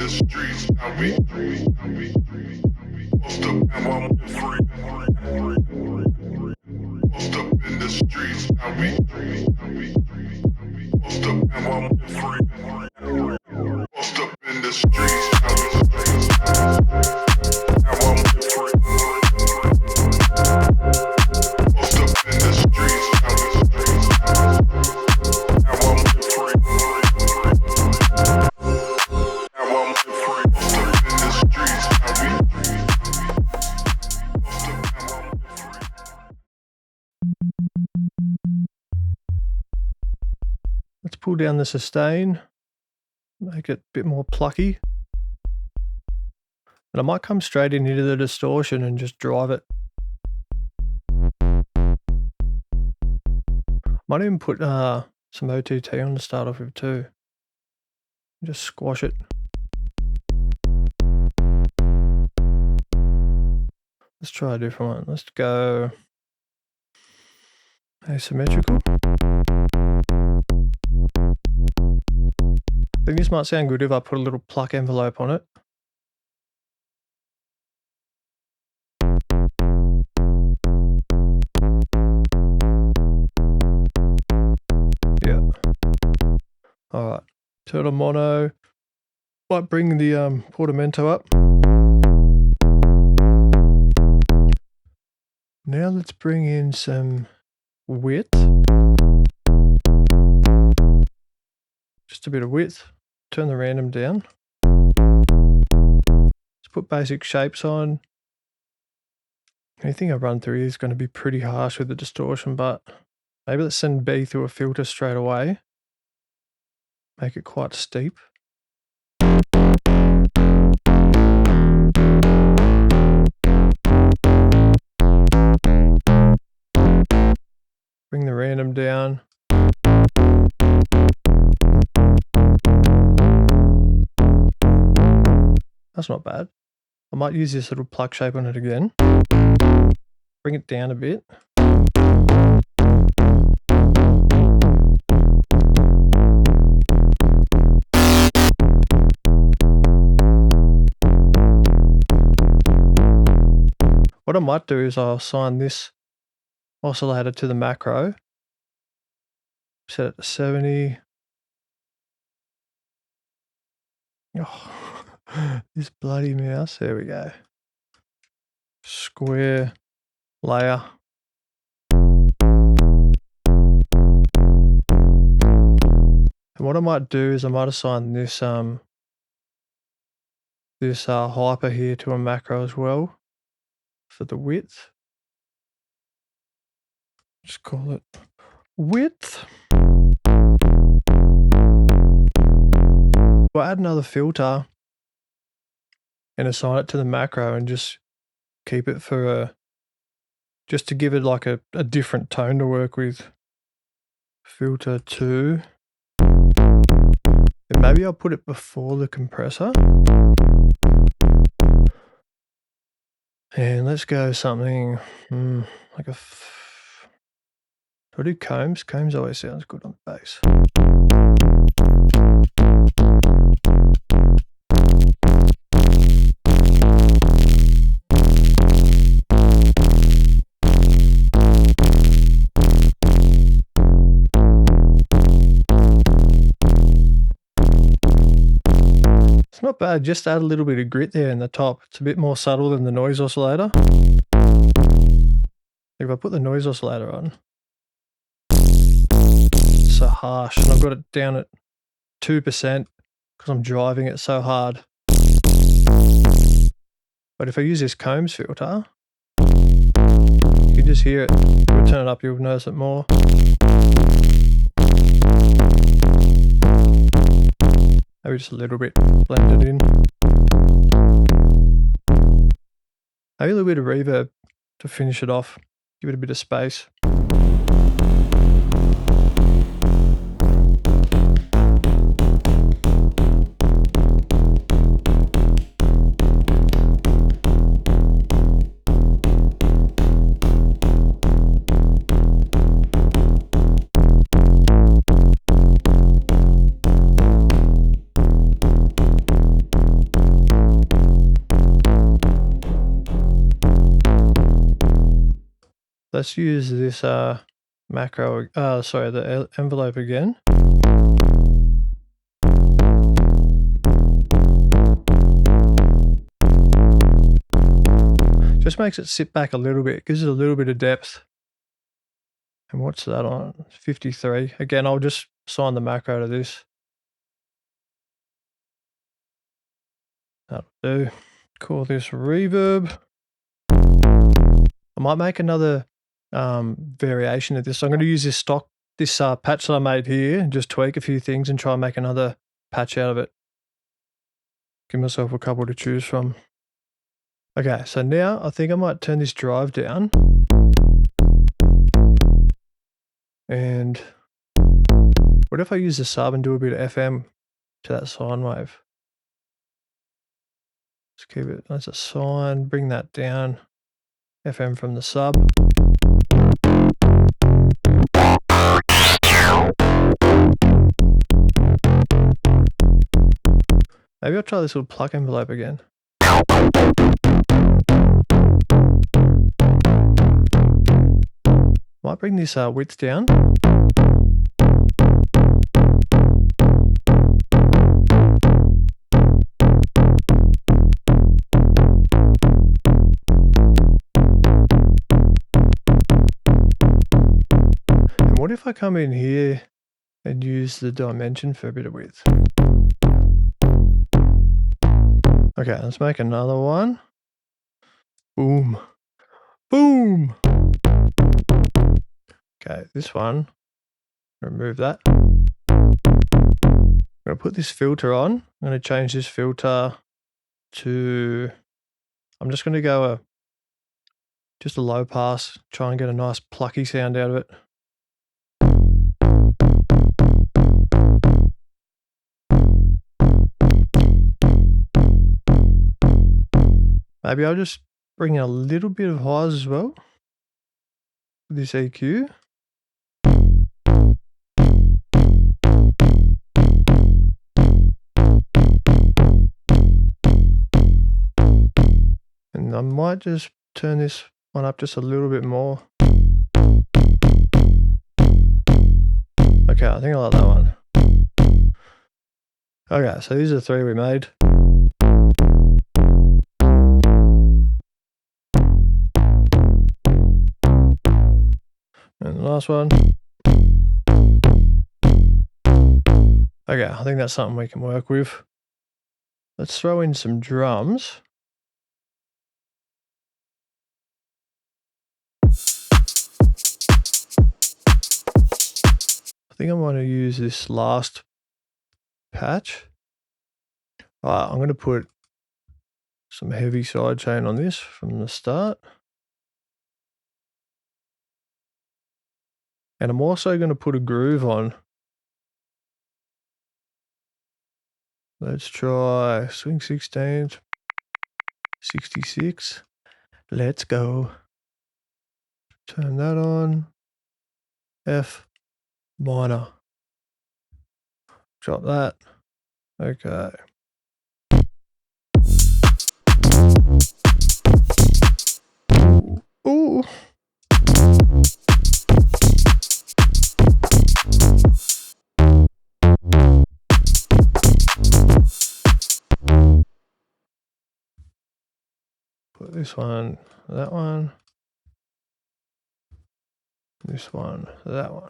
the streets, now we post up and one free. Post up in the streets, now we post up and one free. Post up in the streets, now we and one free. Post up in the streets, now we and one free. And one free. Post up in the streets, now we post up and one free. Let's pull down the sustain, make it a bit more plucky. And I might come straight into the distortion and just drive it. Might even put some OTT on to start off with too. Just squash it. Let's try a different one. Let's go asymmetrical. I think this might sound good if I put a little pluck envelope on it. Yeah. Alright. Turn on mono. Might bring the portamento up. Now let's bring in some width. Just a bit of width. Turn the random down. Let's put basic shapes on. Anything I run through here is going to be pretty harsh with the distortion, but maybe let's send B through a filter straight away. Make it quite steep. Bring the random down. That's not bad. I might use this little plug shape on it again. Bring it down a bit. What I might do is I'll assign this oscillator to the macro. Set it to 70. Oh. This bloody mouse, there we go. Square layer. And what I might do is I might assign this hyper here to a macro as well for the width. Just call it width. We'll add another filter and assign it to the macro and just keep it for just to give it like a different tone to work with. Filter 2. And maybe I'll put it before the compressor. And let's go something like a... Do I do combs? Combs always sounds good on the bass. It's not bad, just add a little bit of grit there in the top. It's a bit more subtle than the noise oscillator. If I put the noise oscillator on, it's so harsh, and I've got it down at 2% because I'm driving it so hard. But if I use this combs filter, you can just hear it. If we turn it up, you'll notice it more. Maybe just a little bit, blend it in. Maybe a little bit of reverb to finish it off, give it a bit of space. let's use this macro, sorry, the envelope again. Just makes it sit back a little bit, gives it a little bit of depth. And what's that on? 53. Again, I'll just assign the macro to this. That'll do. Call this reverb. I might make another variation of this. So I'm going to use this patch that I made here and just tweak a few things and try and make another patch out of it. Give myself a couple to choose from. Okay, so now I think I might turn this drive down. And what if I use the sub and do a bit of FM to that sine wave? Let's keep it, that's a sine, bring that down. FM from the sub. Maybe I'll try this little plug envelope again. Might bring this width down. And what if I come in here and use the dimension for a bit of width? Okay, let's make another one. Boom. Boom! Okay, this one, remove that. I'm going to put this filter on. I'm going to change this filter to, I'm just going to go just a low pass, try and get a nice plucky sound out of it. Maybe I'll just bring in a little bit of highs as well with this EQ. And I might just turn this one up just a little bit more. Okay, I think I like that one. Okay, so these are the three we made. And the last one. Okay, I think that's something we can work with. Let's throw in some drums. I think I'm going to use this last patch. Alright, I'm going to put some heavy sidechain on this from the start. And I'm also going to put a groove on. Let's try swing 16th, 66. Let's go. Turn that on. F minor. Drop that. Okay. Ooh. Put this one, that one. This one, that one.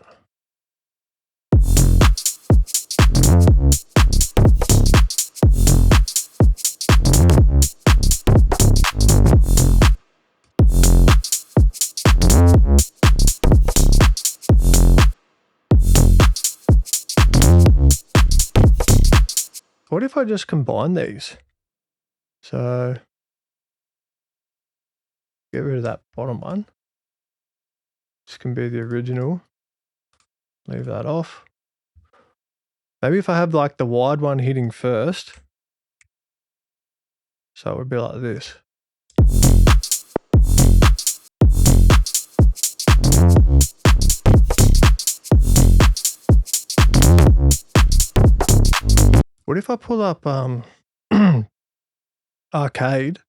What if I just combine these? So get rid of that bottom one. This can be the original. Leave that off. Maybe if I have like the wide one hitting first. So it would be like this. What if I pull up arcade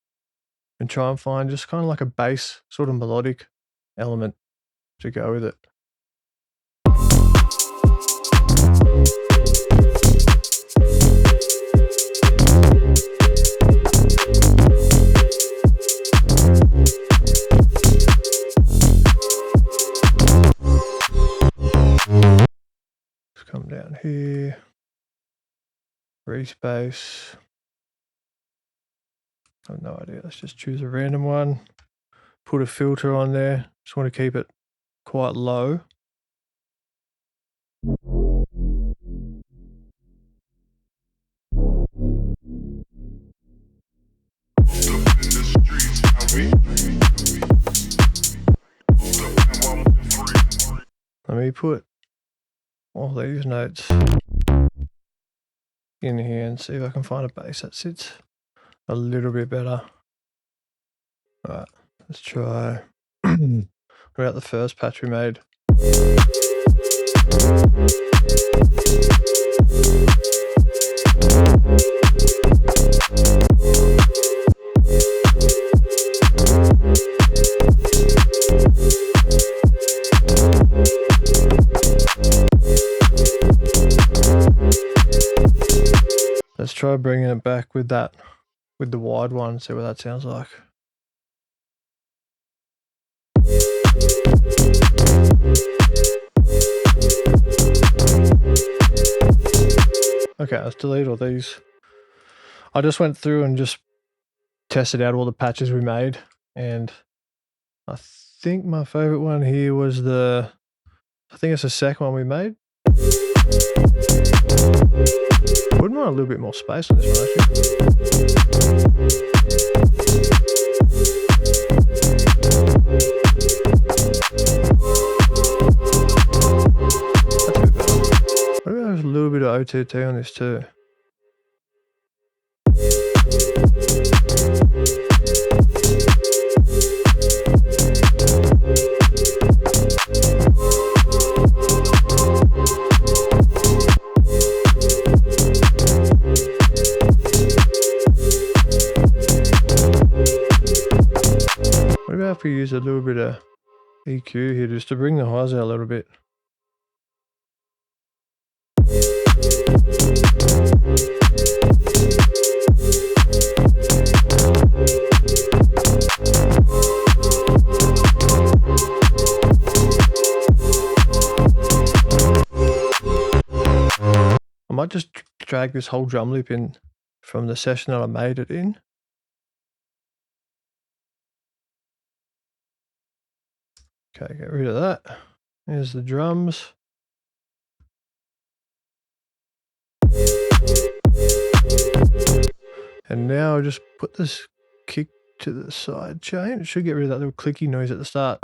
and try and find just kind of like a bass sort of melodic element? to go with it. Let's come down here, respace. I have no idea. Let's just choose a random one. Put a filter on there. Just want to keep it quite low. Let me put all these notes in here and see if I can find a bass that sits a little bit better. Alright, let's try. What about the first patch we made? Let's try bringing it back with that, with the wide one, see what that sounds like. Okay, let's delete all these. I just went through and just tested out all the patches we made, and I think my favorite one here was I think it's the second one we made. Wouldn't mind a little bit more space on this one, actually. That's a bit better. Maybe there's a little bit of OTT on this too. What about if we use a little bit of EQ here just to bring the highs out a little bit? I might just drag this whole drum loop in from the session that I made it in. Okay, get rid of that. There's the drums. And now I'll just put this kick to the side chain. It should get rid of that little clicky noise at the start.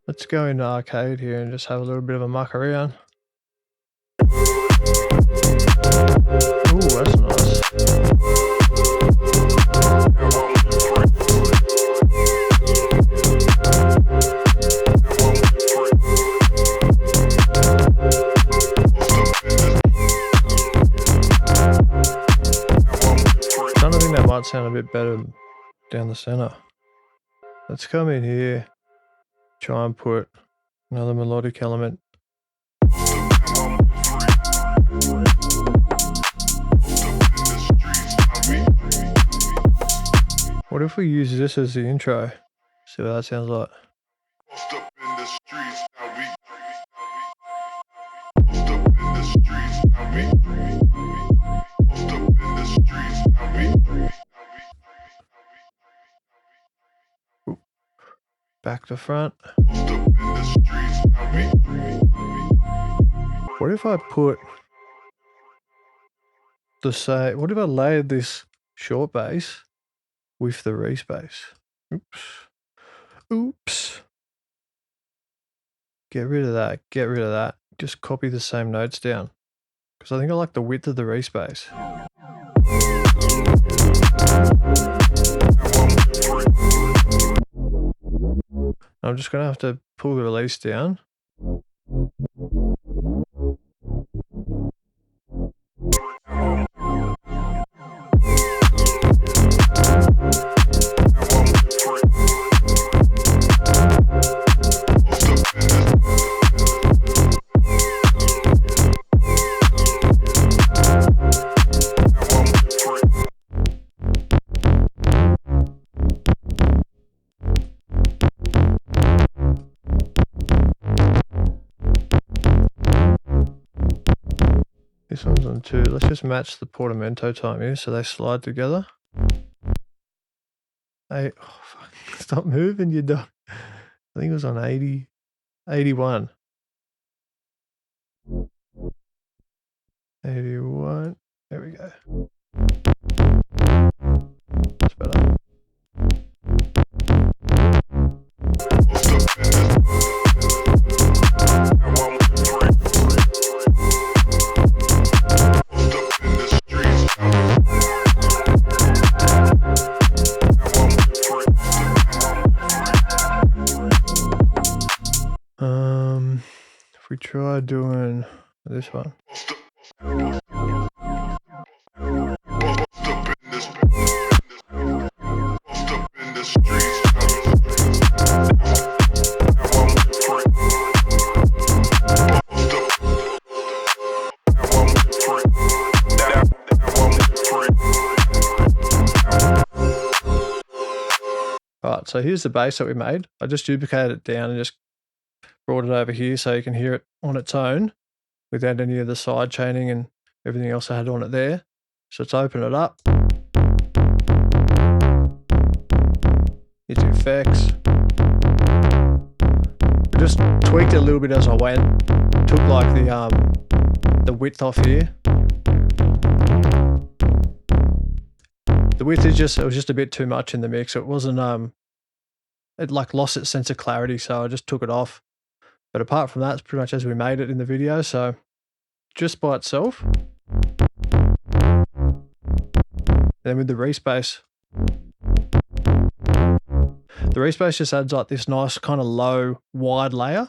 Let's go into arcade here and just have a little bit of a muck around. Ooh, that's nice. I think that might sound a bit better down the center. Let's come in here, try and put another melodic element. What if we use this as the intro? See what that sounds like. Ooh. Back to front. What if I put what if I layered this short bass with the respace? Oops. Get rid of that, get rid of that. Just copy the same notes down. Because I think I like the width of the respace. I'm just going to have to pull the release down. let's just match the portamento time here so they slide together. Hey, oh, fuck. Stop moving, you dog. I think it was on 80, 81. 81. There we go. That's better. If we try doing this one. Alright, so here's the bass that we made. I just duplicated it down and just brought it over here so you can hear it on its own without any of the side chaining and everything else I had on it there. So let's open it up. Hit effects. I just tweaked it a little bit as I went. Took like the width off here. The width is it was just a bit too much in the mix. It wasn't it like lost its sense of clarity, so I just took it off. But apart from that, it's pretty much as we made it in the video, so just by itself. Then with the respace. The respace just adds like this nice kind of low, wide layer.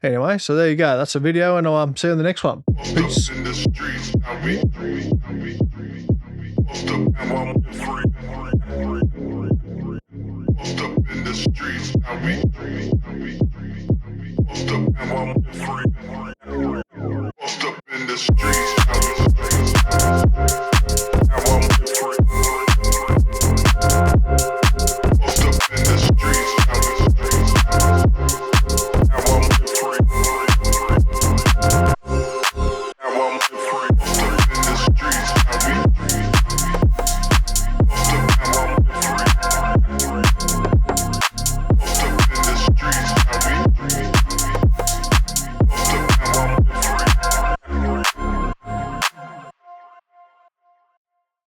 Anyway, so there you go. That's the video, and I'll see you in the next one. Peace. In the streets.